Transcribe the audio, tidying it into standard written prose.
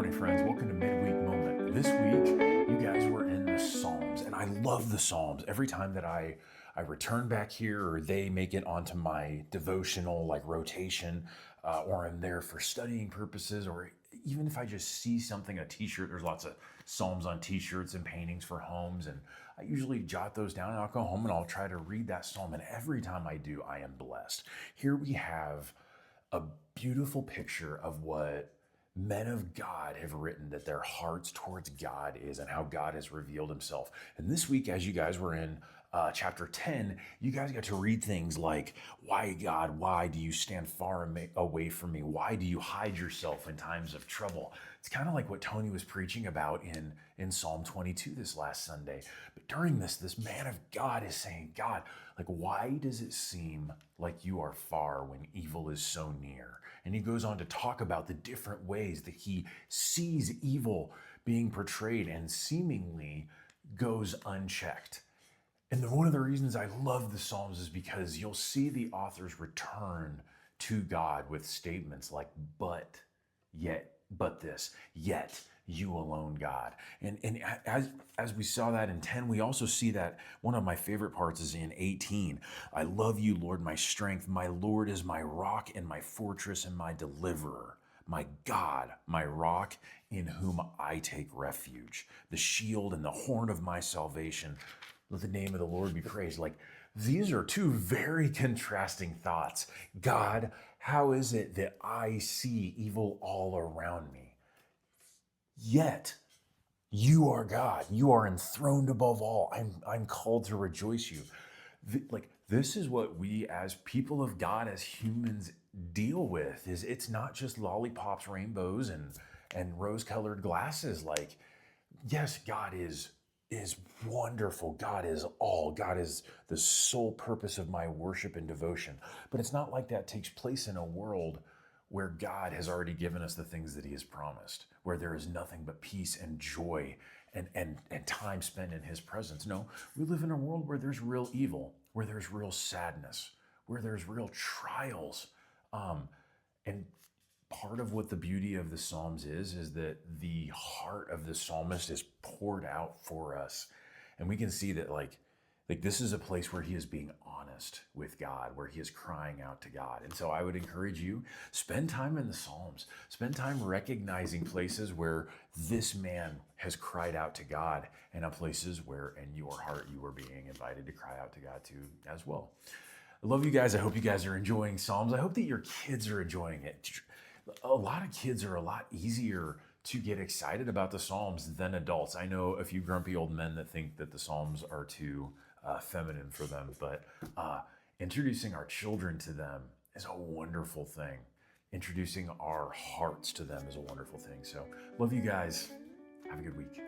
morning, friends. Welcome to Midweek Moment. This week, you guys were in the Psalms, and I love the Psalms. Every time that I return back here, or they make it onto my devotional rotation, or I'm there for studying purposes, or even if I just see something, a T-shirt. There's lots of Psalms on T-shirts and paintings for homes, and I usually jot those down, and I'll go home and I'll try to read that Psalm. And every time I do, I am blessed. Here we have a beautiful picture of what men of God have written that their hearts towards God is and how God has revealed himself. And this week, as you guys were in chapter 10, you guys got to read things like, why God, why do you stand far away from me? Why do you hide yourself in times of trouble? It's kind of like what Tony was preaching about in Psalm 22 this last Sunday. But during this man of God is saying, God, why does it seem like you are far when evil is so near? And he goes on to talk about the different ways that he sees evil being portrayed and seemingly goes unchecked. And one of the reasons I love the Psalms is because you'll see the authors return to God with statements like, but this, yet you alone, God. And as we saw that in 10, we also see that one of my favorite parts is in 18. I love you, Lord, my strength. My Lord is my rock and my fortress and my deliverer. My God, my rock in whom I take refuge, the shield and the horn of my salvation. Let the name of the Lord be praised. These are two very contrasting thoughts. God, how is it that I see evil all around me? Yet you are God. You are enthroned above all. I'm called to rejoice you. This is what we as people of God, as humans, deal with. Is it's not just lollipops, rainbows, and rose-colored glasses. Yes, God is wonderful. God is all. God is the sole purpose of my worship and devotion. But it's not like that takes place in a world where God has already given us the things that he has promised, where there is nothing but peace and joy and time spent in his presence. No, we live in a world where there's real evil, where there's real sadness, where there's real trials. And part of what the beauty of the Psalms is that the heart of the psalmist is poured out for us. And we can see that this is a place where he is being honest with God, where he is crying out to God. And so I would encourage you, spend time in the Psalms, spend time recognizing places where this man has cried out to God, and places where in your heart you are being invited to cry out to God too as well. I love you guys. I hope you guys are enjoying Psalms. I hope that your kids are enjoying it. A lot of kids are a lot easier to get excited about the Psalms than adults. I know a few grumpy old men that think that the Psalms are too feminine for them, but introducing our children to them is a wonderful thing. Introducing our hearts to them is a wonderful thing. So love you guys. Have a good week.